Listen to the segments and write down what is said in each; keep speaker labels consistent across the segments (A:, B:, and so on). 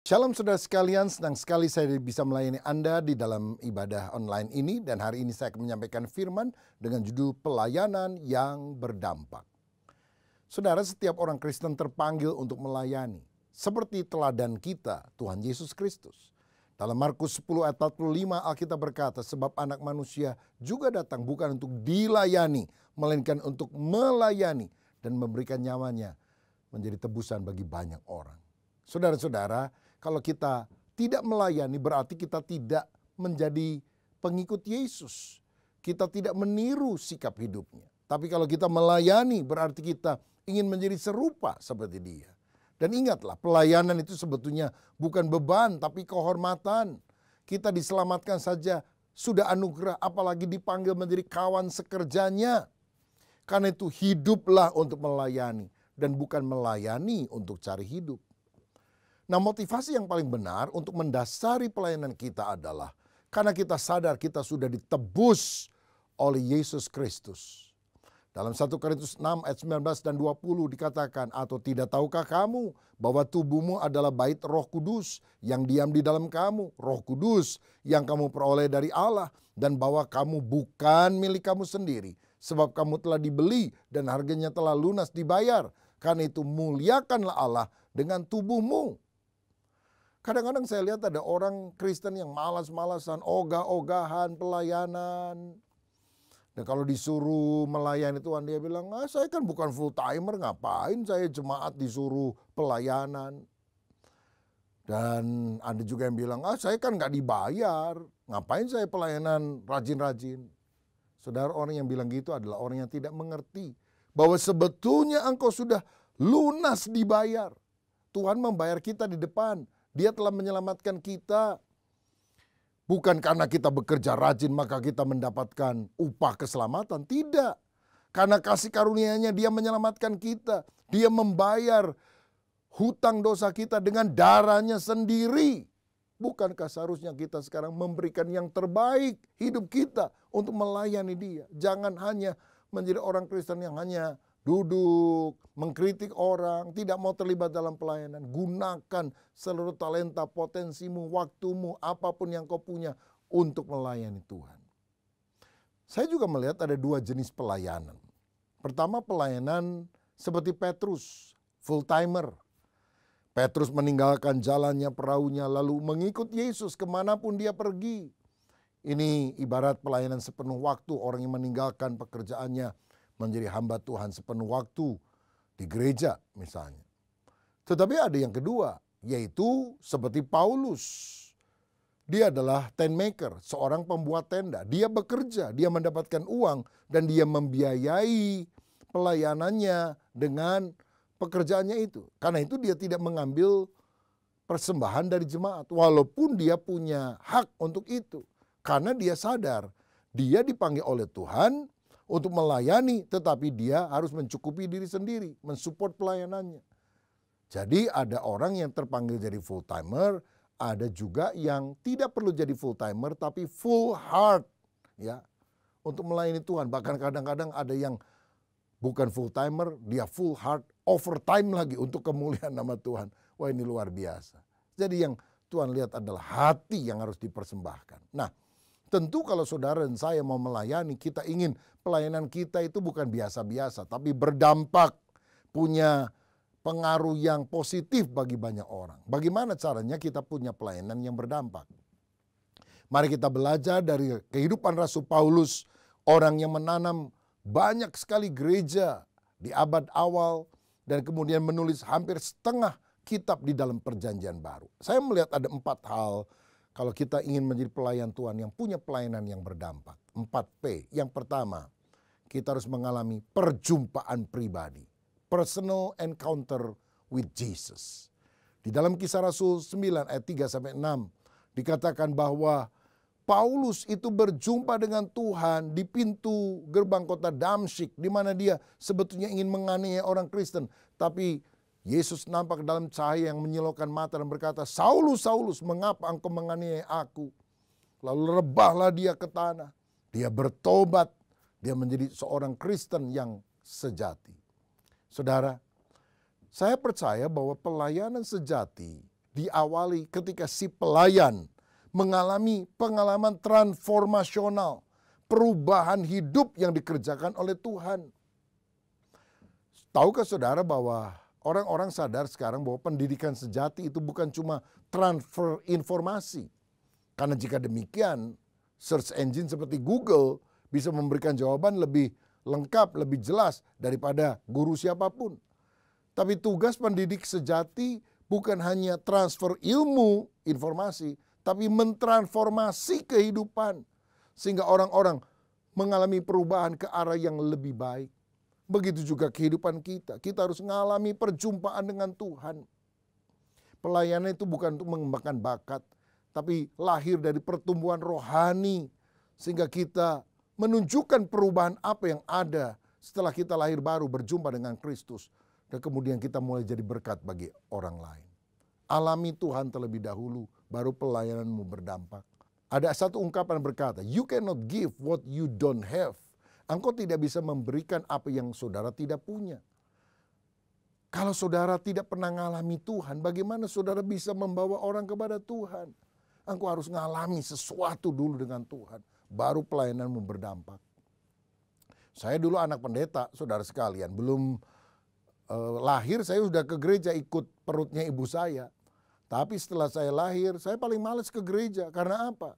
A: Shalom saudara sekalian, senang sekali saya bisa melayani Anda di dalam ibadah online ini. Dan hari ini saya akan menyampaikan firman dengan judul pelayanan yang berdampak. Saudara, setiap orang Kristen terpanggil untuk melayani. Seperti teladan kita, Tuhan Yesus Kristus. Dalam Markus 10 ayat 45 Alkitab berkata, sebab anak manusia juga datang bukan untuk dilayani, melainkan untuk melayani dan memberikan nyawanya menjadi tebusan bagi banyak orang. Saudara-saudara, kalau kita tidak melayani berarti kita tidak menjadi pengikut Yesus. Kita tidak meniru sikap hidupnya. Tapi kalau kita melayani berarti kita ingin menjadi serupa seperti dia. Dan ingatlah, pelayanan itu sebetulnya bukan beban tapi kehormatan. Kita diselamatkan saja sudah anugerah, apalagi dipanggil menjadi kawan sekerjanya. Karena itu hiduplah untuk melayani dan bukan melayani untuk cari hidup. Nah, motivasi yang paling benar untuk mendasari pelayanan kita adalah karena kita sadar kita sudah ditebus oleh Yesus Kristus. Dalam 1 Korintus 6 ayat 19 dan 20 dikatakan, atau tidak tahukah kamu bahwa tubuhmu adalah bait Roh Kudus yang diam di dalam kamu, Roh Kudus yang kamu peroleh dari Allah, dan bahwa kamu bukan milik kamu sendiri, sebab kamu telah dibeli dan harganya telah lunas dibayar. Karena itu muliakanlah Allah dengan tubuhmu. Kadang-kadang saya lihat ada orang Kristen yang malas-malasan, ogah-ogahan pelayanan. Dan kalau disuruh melayani Tuhan, dia bilang, saya kan bukan full timer, ngapain saya jemaat disuruh pelayanan. Dan ada juga yang bilang, saya kan gak dibayar, ngapain saya pelayanan rajin-rajin. Saudara, orang yang bilang gitu adalah orang yang tidak mengerti bahwa sebetulnya engkau sudah lunas dibayar. Tuhan membayar kita di depan. Dia telah menyelamatkan kita. Bukan karena kita bekerja rajin maka kita mendapatkan upah keselamatan. Tidak. Karena kasih karunia-Nya dia menyelamatkan kita. Dia membayar hutang dosa kita dengan darah-Nya sendiri. Bukankah seharusnya kita sekarang memberikan yang terbaik hidup kita untuk melayani dia. Jangan hanya menjadi orang Kristen yang hanya duduk, mengkritik orang, tidak mau terlibat dalam pelayanan. Gunakan seluruh talenta, potensimu, waktumu, apapun yang kau punya untuk melayani Tuhan. Saya juga melihat ada dua jenis pelayanan. Pertama, pelayanan seperti Petrus, full timer. Petrus meninggalkan jalannya, perahunya, lalu mengikut Yesus kemanapun dia pergi. Ini ibarat pelayanan sepenuh waktu, orang yang meninggalkan pekerjaannya menjadi hamba Tuhan sepenuh waktu di gereja misalnya. Tetapi ada yang kedua, yaitu seperti Paulus. Dia adalah tent maker, seorang pembuat tenda. Dia bekerja, dia mendapatkan uang, dan dia membiayai pelayanannya dengan pekerjaannya itu. Karena itu dia tidak mengambil persembahan dari jemaat, walaupun dia punya hak untuk itu. Karena dia sadar, dia dipanggil oleh Tuhan untuk melayani, tetapi dia harus mencukupi diri sendiri, mensupport pelayanannya. Jadi ada orang yang terpanggil jadi full timer, ada juga yang tidak perlu jadi full timer tapi full heart ya untuk melayani Tuhan. Bahkan kadang-kadang ada yang bukan full timer, dia full heart, overtime lagi untuk kemuliaan nama Tuhan. Wah, ini luar biasa. Jadi yang Tuhan lihat adalah hati yang harus dipersembahkan. Nah, tentu kalau saudara dan saya mau melayani, kita ingin pelayanan kita itu bukan biasa-biasa, tapi berdampak, punya pengaruh yang positif bagi banyak orang. Bagaimana caranya kita punya pelayanan yang berdampak? Mari kita belajar dari kehidupan Rasul Paulus, orang yang menanam banyak sekali gereja di abad awal, dan kemudian menulis hampir setengah kitab di dalam perjanjian baru. Saya melihat ada 4 hal kalau kita ingin menjadi pelayan Tuhan yang punya pelayanan yang berdampak. 4P. Yang pertama, kita harus mengalami perjumpaan pribadi. Personal encounter with Jesus. Di dalam Kisah Rasul 9 ayat 3-6 dikatakan bahwa Paulus itu berjumpa dengan Tuhan di pintu gerbang kota Damsyik, di mana dia sebetulnya ingin menganiaya orang Kristen. Tapi Yesus nampak dalam cahaya yang menyilaukan mata dan berkata, Saulus, Saulus, mengapa engkau menganiaya aku? Lalu rebahlah dia ke tanah. Dia bertobat. Dia menjadi seorang Kristen yang sejati. Saudara, saya percaya bahwa pelayanan sejati diawali ketika si pelayan mengalami pengalaman transformasional, perubahan hidup yang dikerjakan oleh Tuhan. Tahukah saudara bahwa orang-orang sadar sekarang bahwa pendidikan sejati itu bukan cuma transfer informasi. Karena jika demikian, search engine seperti Google bisa memberikan jawaban lebih lengkap, lebih jelas daripada guru siapapun. Tapi tugas pendidik sejati bukan hanya transfer ilmu, informasi, tapi mentransformasi kehidupan. Sehingga orang-orang mengalami perubahan ke arah yang lebih baik. Begitu juga kehidupan kita. Kita harus mengalami perjumpaan dengan Tuhan. Pelayanan itu bukan untuk mengembangkan bakat, tapi lahir dari pertumbuhan rohani. Sehingga kita menunjukkan perubahan apa yang ada setelah kita lahir baru berjumpa dengan Kristus. Dan kemudian kita mulai jadi berkat bagi orang lain. Alami Tuhan terlebih dahulu, baru pelayananmu berdampak. Ada satu ungkapan berkata, you cannot give what you don't have. Engkau tidak bisa memberikan apa yang saudara tidak punya. Kalau saudara tidak pernah mengalami Tuhan, bagaimana saudara bisa membawa orang kepada Tuhan? Engkau harus mengalami sesuatu dulu dengan Tuhan, baru pelayananmu berdampak. Saya dulu anak pendeta, saudara sekalian. Belum lahir saya sudah ke gereja ikut perutnya ibu saya. Tapi setelah saya lahir, saya paling malas ke gereja. Karena apa?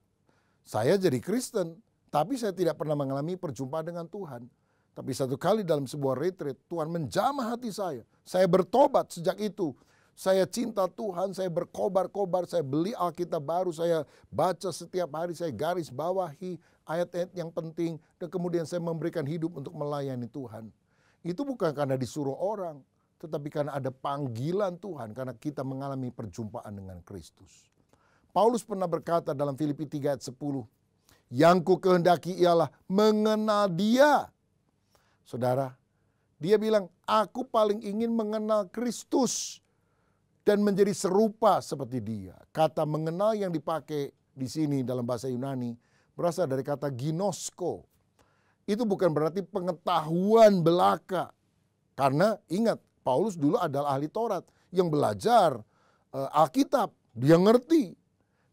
A: Saya jadi Kristen, tapi saya tidak pernah mengalami perjumpaan dengan Tuhan. Tapi satu kali dalam sebuah retreat, Tuhan menjamah hati saya. Saya bertobat sejak itu. Saya cinta Tuhan, saya berkobar-kobar, saya beli Alkitab baru, saya baca setiap hari, saya garis bawahi ayat-ayat yang penting. Dan kemudian saya memberikan hidup untuk melayani Tuhan. Itu bukan karena disuruh orang, tetapi karena ada panggilan Tuhan, karena kita mengalami perjumpaan dengan Kristus. Paulus pernah berkata dalam Filipi 3 ayat 10, yang ku kehendaki ialah mengenal Dia. Saudara, dia bilang, aku paling ingin mengenal Kristus dan menjadi serupa seperti Dia. Kata mengenal yang dipakai di sini dalam bahasa Yunani berasal dari kata ginosko. Itu bukan berarti pengetahuan belaka. Karena ingat, Paulus dulu adalah ahli Taurat yang belajar Alkitab, dia ngerti.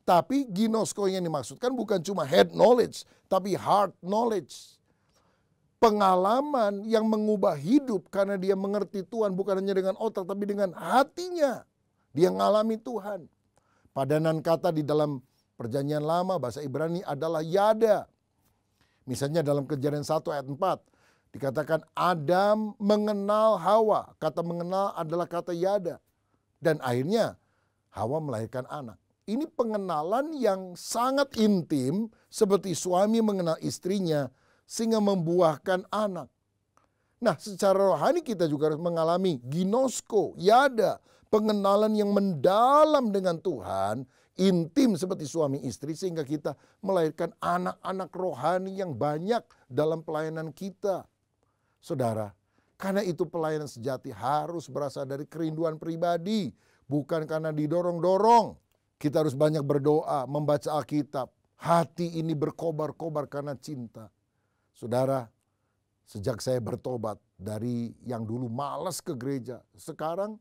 A: Tapi ginosko yang dimaksudkan bukan cuma head knowledge, tapi heart knowledge. Pengalaman yang mengubah hidup karena dia mengerti Tuhan bukan hanya dengan otak tapi dengan hatinya. Dia ngalami Tuhan. Padanan kata di dalam perjanjian lama bahasa Ibrani adalah yada. Misalnya dalam Kejadian 1 ayat 4 dikatakan Adam mengenal Hawa. Kata mengenal adalah kata yada. Dan akhirnya Hawa melahirkan anak. Ini pengenalan yang sangat intim seperti suami mengenal istrinya sehingga membuahkan anak. Nah, secara rohani kita juga harus mengalami ginosko, yada, pengenalan yang mendalam dengan Tuhan, intim seperti suami istri sehingga kita melahirkan anak-anak rohani yang banyak dalam pelayanan kita. Saudara, karena itu pelayanan sejati harus berasal dari kerinduan pribadi, bukan karena didorong-dorong. Kita harus banyak berdoa, membaca Alkitab. Hati ini berkobar-kobar karena cinta. Saudara, sejak saya bertobat dari yang dulu malas ke gereja, sekarang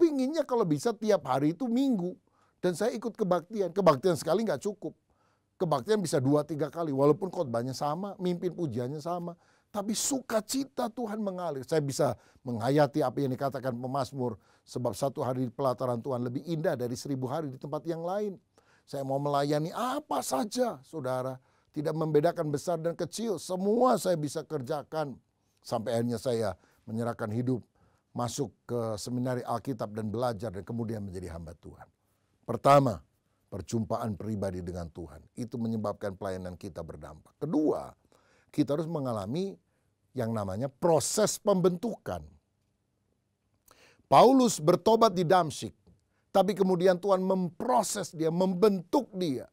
A: pinginnya kalau bisa tiap hari itu minggu. Dan saya ikut kebaktian. Kebaktian sekali nggak cukup. Kebaktian bisa 2-3 kali. Walaupun khotbahnya sama, mimpin pujiannya sama. Tapi sukacita Tuhan mengalir. Saya bisa menghayati apa yang dikatakan pemazmur. Sebab 1 hari di pelataran Tuhan lebih indah dari 1000 hari di tempat yang lain. Saya mau melayani apa saja, saudara. Tidak membedakan besar dan kecil. Semua saya bisa kerjakan. Sampai akhirnya saya menyerahkan hidup. Masuk ke seminari Alkitab dan belajar. Dan kemudian menjadi hamba Tuhan. Pertama, perjumpaan pribadi dengan Tuhan. Itu menyebabkan pelayanan kita berdampak. Kedua, kita harus mengalami yang namanya proses pembentukan. Paulus bertobat di Damsyik. Tapi kemudian Tuhan memproses dia, membentuk dia.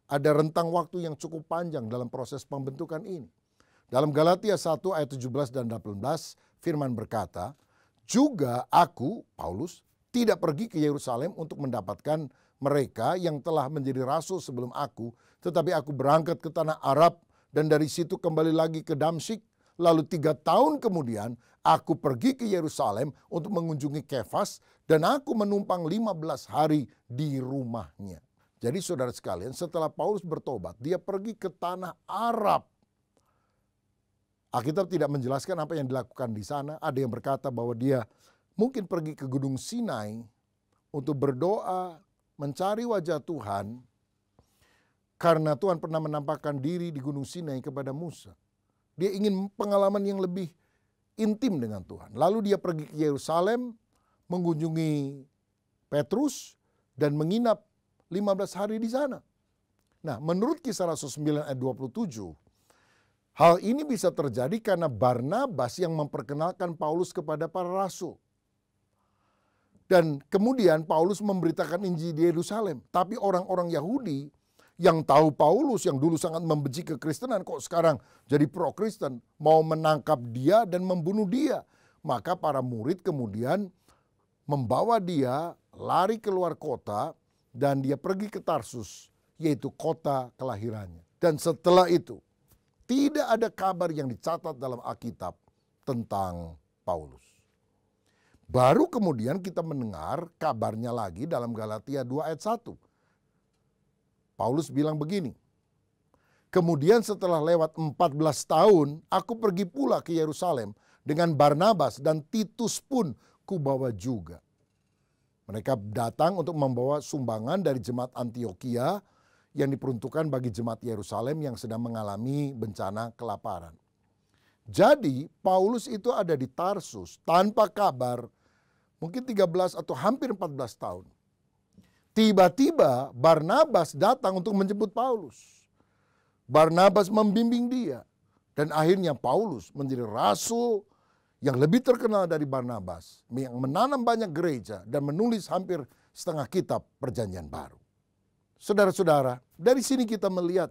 A: Ada rentang waktu yang cukup panjang dalam proses pembentukan ini. Dalam Galatia 1 ayat 17 dan 18 firman berkata, juga aku, Paulus, tidak pergi ke Yerusalem untuk mendapatkan mereka yang telah menjadi rasul sebelum aku. Tetapi aku berangkat ke tanah Arab dan dari situ kembali lagi ke Damsyik. Lalu 3 tahun kemudian aku pergi ke Yerusalem untuk mengunjungi Kefas dan aku menumpang 15 hari di rumahnya. Jadi saudara sekalian, setelah Paulus bertobat, dia pergi ke tanah Arab. Alkitab tidak menjelaskan apa yang dilakukan di sana. Ada yang berkata bahwa dia mungkin pergi ke Gunung Sinai untuk berdoa, mencari wajah Tuhan. Karena Tuhan pernah menampakkan diri di Gunung Sinai kepada Musa. Dia ingin pengalaman yang lebih intim dengan Tuhan. Lalu dia pergi ke Yerusalem, mengunjungi Petrus, dan menginap 15 hari di sana. Nah, menurut Kisah Rasul 9 ayat 27, hal ini bisa terjadi karena Barnabas yang memperkenalkan Paulus kepada para rasul. Dan kemudian Paulus memberitakan Injil di Yerusalem. Tapi orang-orang Yahudi yang tahu Paulus yang dulu sangat membenci kekristenan kok sekarang jadi pro-Kristen, mau menangkap dia dan membunuh dia. Maka para murid kemudian membawa dia lari keluar kota dan dia pergi ke Tarsus, yaitu kota kelahirannya. Dan setelah itu tidak ada kabar yang dicatat dalam Alkitab tentang Paulus. Baru kemudian kita mendengar kabarnya lagi dalam Galatia 2 ayat 1. Paulus bilang begini, kemudian setelah lewat 14 tahun, aku pergi pula ke Yerusalem dengan Barnabas dan Titus pun kubawa juga. Mereka datang untuk membawa sumbangan dari jemaat Antioquia yang diperuntukkan bagi jemaat Yerusalem yang sedang mengalami bencana kelaparan. Jadi Paulus itu ada di Tarsus tanpa kabar mungkin 13 atau hampir 14 tahun. Tiba-tiba Barnabas datang untuk menjemput Paulus. Barnabas membimbing dia. Dan akhirnya Paulus menjadi rasul yang lebih terkenal dari Barnabas. Yang menanam banyak gereja dan menulis hampir setengah kitab Perjanjian Baru. Saudara-saudara, dari sini kita melihat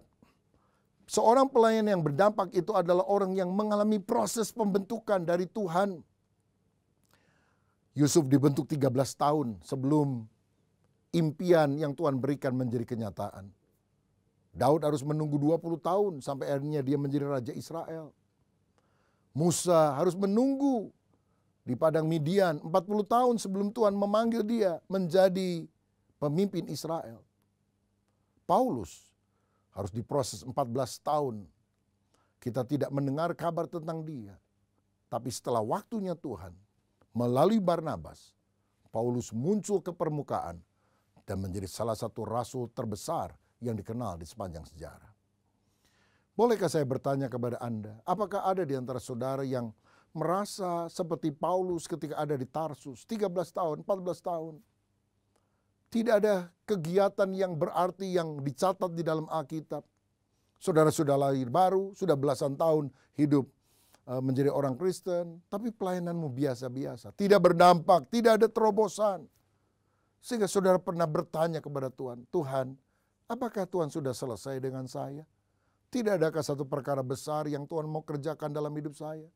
A: seorang pelayan yang berdampak itu adalah orang yang mengalami proses pembentukan dari Tuhan. Yusuf dibentuk 13 tahun sebelum impian yang Tuhan berikan menjadi kenyataan. Daud harus menunggu 20 tahun sampai akhirnya dia menjadi Raja Israel. Musa harus menunggu di padang Midian 40 tahun sebelum Tuhan memanggil dia menjadi pemimpin Israel. Paulus harus diproses 14 tahun. Kita tidak mendengar kabar tentang dia. Tapi setelah waktunya Tuhan, melalui Barnabas, Paulus muncul ke permukaan dan menjadi salah satu rasul terbesar yang dikenal di sepanjang sejarah. Bolehkah saya bertanya kepada Anda, apakah ada di antara saudara yang merasa seperti Paulus ketika ada di Tarsus, 13 tahun, 14 tahun. Tidak ada kegiatan yang berarti yang dicatat di dalam Alkitab. Saudara sudah lahir baru, sudah belasan tahun hidup menjadi orang Kristen, tapi pelayananmu biasa-biasa, tidak berdampak, tidak ada terobosan. Sehingga saudara pernah bertanya kepada Tuhan, Tuhan, apakah Tuhan sudah selesai dengan saya? Tidak adakah satu perkara besar yang Tuhan mau kerjakan dalam hidup saya?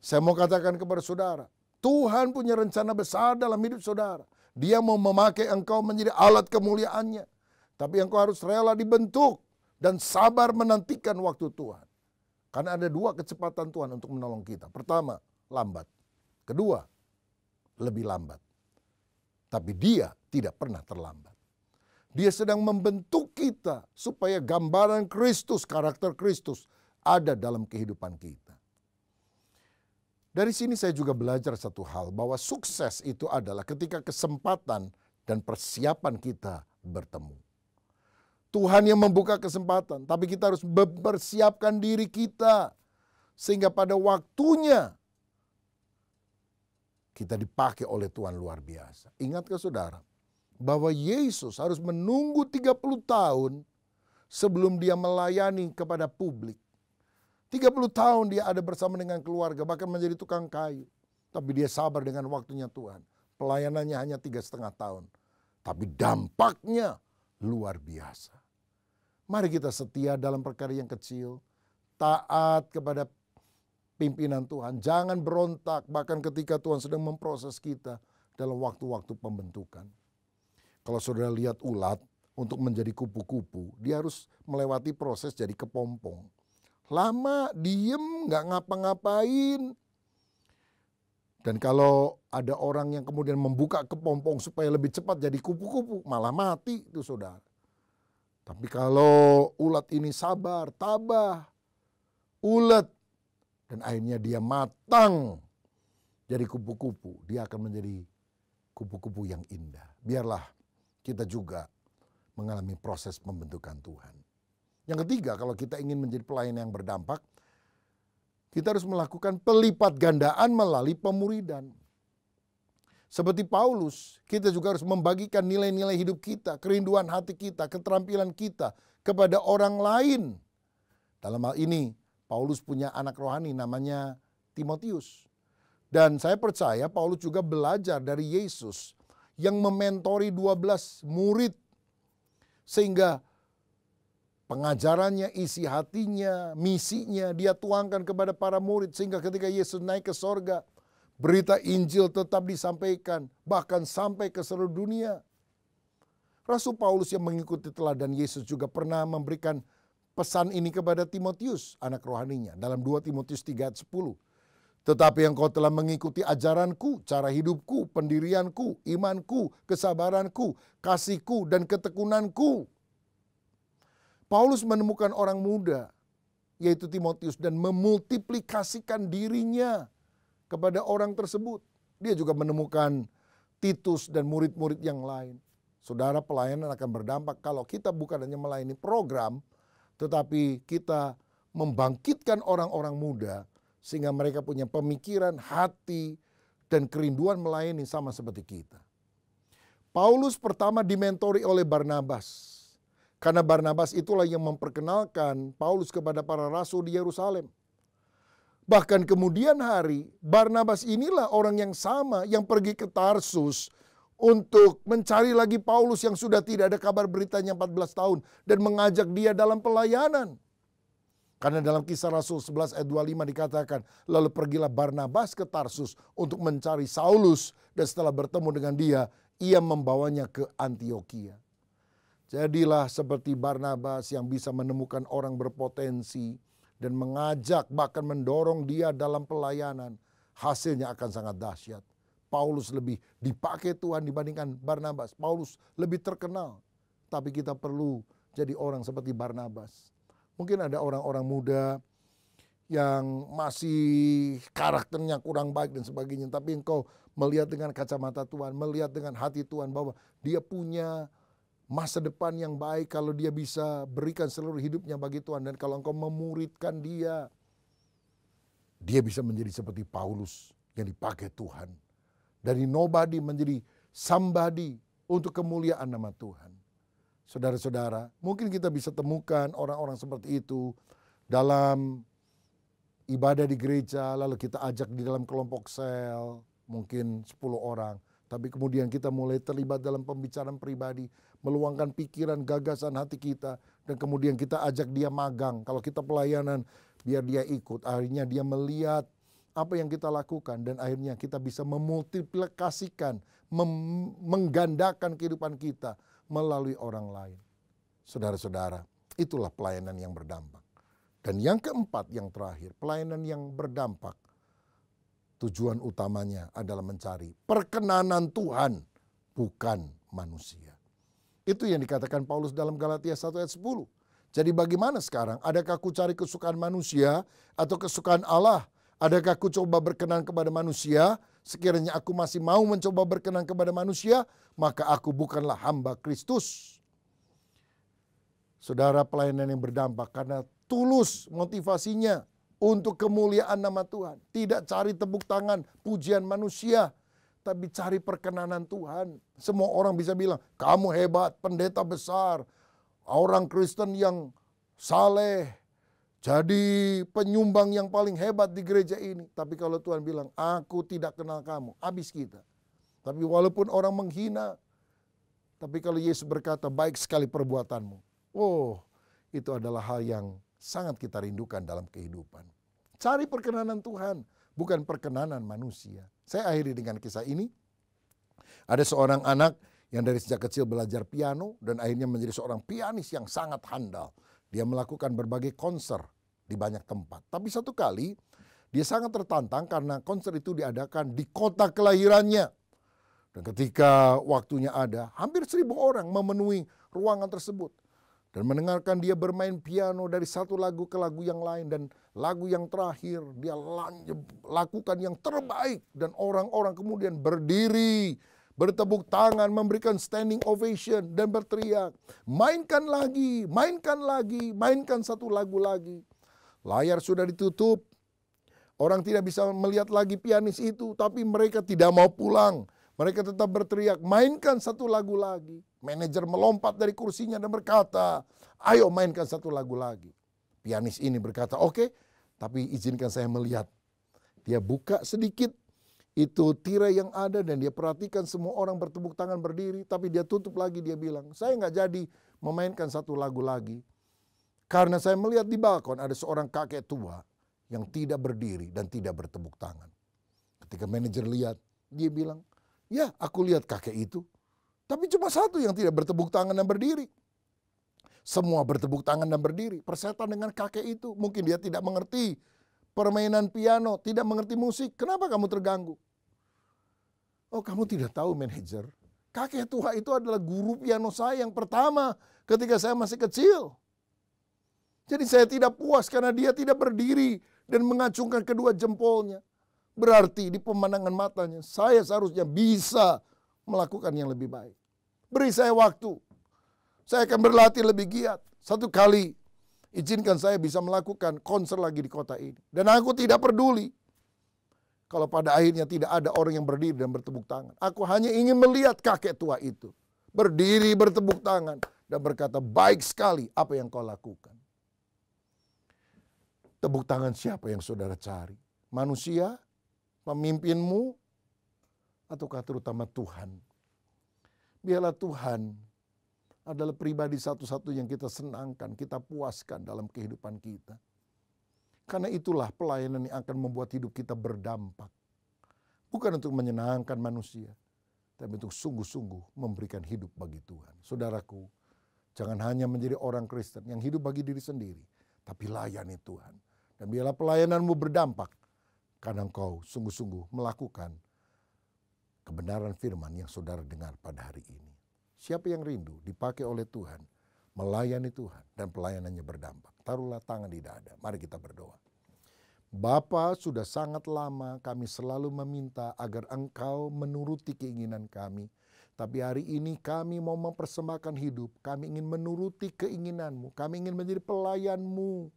A: Saya mau katakan kepada saudara, Tuhan punya rencana besar dalam hidup saudara. Dia mau memakai engkau menjadi alat kemuliaannya. Tapi engkau harus rela dibentuk dan sabar menantikan waktu Tuhan. Karena ada dua kecepatan Tuhan untuk menolong kita. Pertama, lambat. Kedua, lebih lambat. Tapi dia tidak pernah terlambat. Dia sedang membentuk kita supaya gambaran Kristus, karakter Kristus ada dalam kehidupan kita. Dari sini saya juga belajar satu hal, bahwa sukses itu adalah ketika kesempatan dan persiapan kita bertemu. Tuhan yang membuka kesempatan, tapi kita harus mempersiapkan diri kita. Sehingga pada waktunya kita dipakai oleh Tuhan luar biasa. Ingatkah saudara, bahwa Yesus harus menunggu 30 tahun sebelum dia melayani kepada publik. 30 tahun dia ada bersama dengan keluarga, bahkan menjadi tukang kayu. Tapi dia sabar dengan waktunya Tuhan. Pelayanannya hanya 3,5 tahun. Tapi dampaknya luar biasa. Mari kita setia dalam perkara yang kecil. Taat kepada pimpinan Tuhan. Jangan berontak bahkan ketika Tuhan sedang memproses kita dalam waktu-waktu pembentukan. Kalau saudara lihat ulat untuk menjadi kupu-kupu, dia harus melewati proses jadi kepompong. lama, diem, nggak ngapa-ngapain. Dan kalau ada orang yang kemudian membuka kepompong supaya lebih cepat jadi kupu-kupu, malah mati itu saudara. Tapi kalau ulat ini sabar, tabah, ulet, dan akhirnya dia matang jadi kupu-kupu, dia akan menjadi kupu-kupu yang indah. Biarlah kita juga mengalami proses pembentukan Tuhan. Yang ketiga, kalau kita ingin menjadi pelayan yang berdampak, kita harus melakukan pelipat gandaan melalui pemuridan. Seperti Paulus, kita juga harus membagikan nilai-nilai hidup kita, kerinduan hati kita, keterampilan kita kepada orang lain. Dalam hal ini, Paulus punya anak rohani namanya Timotius. Dan saya percaya Paulus juga belajar dari Yesus yang mementori 12 murid. Sehingga pengajarannya, isi hatinya, misinya dia tuangkan kepada para murid. Sehingga ketika Yesus naik ke sorga, berita Injil tetap disampaikan, bahkan sampai ke seluruh dunia. Rasul Paulus yang mengikuti teladan Yesus juga pernah memberikan pesan ini kepada Timotius, anak rohaninya, dalam 2 Timotius 3 ayat 10. Tetapi engkau telah mengikuti ajaranku, cara hidupku, pendirianku, imanku, kesabaranku, kasihku, dan ketekunanku. Paulus menemukan orang muda, yaitu Timotius, dan memultiplikasikan dirinya kepada orang tersebut. Dia juga menemukan Titus dan murid-murid yang lain. Saudara, pelayanan akan berdampak kalau kita bukan hanya melayani program, tetapi kita membangkitkan orang-orang muda sehingga mereka punya pemikiran, hati, dan kerinduan melayani sama seperti kita. Paulus pertama dimentori oleh Barnabas. Karena Barnabas itulah yang memperkenalkan Paulus kepada para rasul di Yerusalem. Bahkan kemudian hari, Barnabas inilah orang yang sama yang pergi ke Tarsus untuk mencari lagi Paulus yang sudah tidak ada kabar beritanya 14 tahun dan mengajak dia dalam pelayanan. Karena dalam Kisah Rasul 11 ayat 25 dikatakan, lalu pergilah Barnabas ke Tarsus untuk mencari Saulus, dan setelah bertemu dengan dia, ia membawanya ke Antiokhia. Jadilah seperti Barnabas yang bisa menemukan orang berpotensi dan mengajak, bahkan mendorong dia dalam pelayanan. Hasilnya akan sangat dahsyat. Paulus lebih dipakai Tuhan dibandingkan Barnabas. Paulus lebih terkenal. Tapi kita perlu jadi orang seperti Barnabas. Mungkin ada orang-orang muda yang masih karakternya kurang baik dan sebagainya. Tapi engkau melihat dengan kacamata Tuhan, melihat dengan hati Tuhan bahwa dia punya masa depan yang baik kalau dia bisa berikan seluruh hidupnya bagi Tuhan. Dan kalau engkau memuridkan dia, dia bisa menjadi seperti Paulus yang dipakai Tuhan. Dari nobody menjadi somebody untuk kemuliaan nama Tuhan. Saudara-saudara, mungkin kita bisa temukan orang-orang seperti itu dalam ibadah di gereja, lalu kita ajak di dalam kelompok sel, mungkin 10 orang. Tapi kemudian kita mulai terlibat dalam pembicaraan pribadi, meluangkan pikiran, gagasan hati kita, dan kemudian kita ajak dia magang. Kalau kita pelayanan, biar dia ikut. Akhirnya dia melihat apa yang kita lakukan, dan akhirnya kita bisa memultiplikasikan, menggandakan kehidupan kita melalui orang lain. Saudara-saudara, itulah pelayanan yang berdampak. Dan yang keempat, yang terakhir, pelayanan yang berdampak, tujuan utamanya adalah mencari perkenanan Tuhan, bukan manusia. Itu yang dikatakan Paulus dalam Galatia 1 ayat 10. Jadi bagaimana sekarang? Adakah aku cari kesukaan manusia atau kesukaan Allah? Adakah aku coba berkenan kepada manusia? Sekiranya aku masih mau mencoba berkenan kepada manusia, maka aku bukanlah hamba Kristus. Saudara, pelayanan yang berdampak karena tulus motivasinya untuk kemuliaan nama Tuhan. Tidak cari tepuk tangan, pujian manusia, tapi cari perkenanan Tuhan. Semua orang bisa bilang, kamu hebat, pendeta besar, orang Kristen yang saleh, jadi penyumbang yang paling hebat di gereja ini. Tapi kalau Tuhan bilang, aku tidak kenal kamu, habis kita. Tapi walaupun orang menghina, tapi kalau Yesus berkata, baik sekali perbuatanmu. Oh, itu adalah hal yang sangat kita rindukan dalam kehidupan. Cari perkenanan Tuhan, bukan perkenanan manusia. Saya akhiri dengan kisah ini. Ada seorang anak yang dari sejak kecil belajar piano dan akhirnya menjadi seorang pianis yang sangat handal. Dia melakukan berbagai konser di banyak tempat. Tapi satu kali dia sangat tertantang karena konser itu diadakan di kota kelahirannya. Dan ketika waktunya ada, hampir 1.000 orang memenuhi ruangan tersebut. Dan mendengarkan dia bermain piano dari satu lagu ke lagu yang lain. Dan lagu yang terakhir dia lakukan yang terbaik. Dan orang-orang kemudian berdiri, bertepuk tangan, memberikan standing ovation dan berteriak, mainkan lagi, mainkan lagi, mainkan satu lagu lagi. Layar sudah ditutup. Orang tidak bisa melihat lagi pianis itu, tapi mereka tidak mau pulang. Mereka tetap berteriak, mainkan satu lagu lagi. Manajer melompat dari kursinya dan berkata, ayo mainkan satu lagu lagi. Pianis ini berkata, oke, tapi izinkan saya melihat. Dia buka sedikit itu tirai yang ada dan dia perhatikan semua orang bertepuk tangan berdiri. Tapi dia tutup lagi, dia bilang, saya nggak jadi memainkan satu lagu lagi. Karena saya melihat di balkon ada seorang kakek tua yang tidak berdiri dan tidak bertepuk tangan. Ketika manajer lihat, dia bilang, ya aku lihat kakek itu. Tapi cuma satu yang tidak bertepuk tangan dan berdiri. Semua bertepuk tangan dan berdiri. Persetan dengan kakek itu. Mungkin dia tidak mengerti permainan piano, tidak mengerti musik. Kenapa kamu terganggu? Oh, kamu tidak tahu manajer. Kakek tua itu adalah guru piano saya yang pertama ketika saya masih kecil. Jadi saya tidak puas karena dia tidak berdiri dan mengacungkan kedua jempolnya. Berarti di pemandangan matanya saya seharusnya bisa melakukan yang lebih baik. Beri saya waktu. Saya akan berlatih lebih giat. Satu kali izinkan saya bisa melakukan konser lagi di kota ini. Dan aku tidak peduli kalau pada akhirnya tidak ada orang yang berdiri dan bertepuk tangan. Aku hanya ingin melihat kakek tua itu berdiri bertepuk tangan dan berkata, baik sekali apa yang kau lakukan. Tepuk tangan siapa yang saudara cari? Manusia? Pemimpinmu? Ataukah terutama Tuhan? Biarlah Tuhan adalah pribadi satu-satu yang kita senangkan, kita puaskan dalam kehidupan kita. Karena itulah pelayanan yang akan membuat hidup kita berdampak. Bukan untuk menyenangkan manusia, tapi untuk sungguh-sungguh memberikan hidup bagi Tuhan. Saudaraku, jangan hanya menjadi orang Kristen yang hidup bagi diri sendiri, tapi layani Tuhan. Dan biarlah pelayananmu berdampak karena engkau sungguh-sungguh melakukan kebenaran firman yang saudara dengar pada hari ini. Siapa yang rindu dipakai oleh Tuhan, melayani Tuhan dan pelayanannya berdampak. Taruhlah tangan di dada, mari kita berdoa. Bapa, sudah sangat lama kami selalu meminta agar Engkau menuruti keinginan kami. Tapi hari ini kami mau mempersembahkan hidup, kami ingin menuruti keinginan-Mu, kami ingin menjadi pelayan-Mu.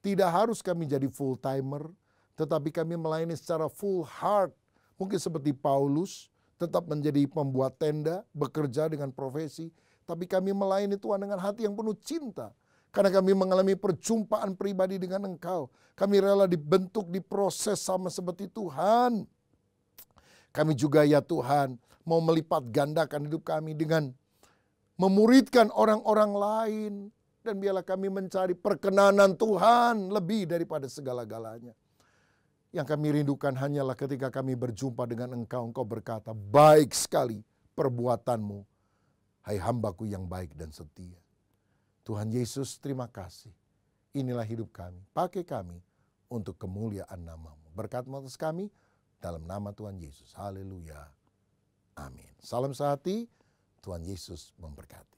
A: Tidak harus kami jadi full timer, tetapi kami melayani secara full heart. Mungkin seperti Paulus, tetap menjadi pembuat tenda, bekerja dengan profesi. Tapi kami melayani Tuhan dengan hati yang penuh cinta. Karena kami mengalami perjumpaan pribadi dengan Engkau. Kami rela dibentuk, diproses sama seperti Tuhan. Kami juga ya Tuhan mau melipat gandakan hidup kami dengan memuridkan orang-orang lain. Dan biarlah kami mencari perkenanan Tuhan lebih daripada segala-galanya. Yang kami rindukan hanyalah ketika kami berjumpa dengan Engkau, Engkau berkata, baik sekali perbuatanmu, hai hambaku yang baik dan setia. Tuhan Yesus, terima kasih. Inilah hidup kami, pakai kami untuk kemuliaan nama-Mu. Berkat-Mu atas kami, dalam nama Tuhan Yesus. Haleluya. Amin. Salam sehati, Tuhan Yesus memberkati.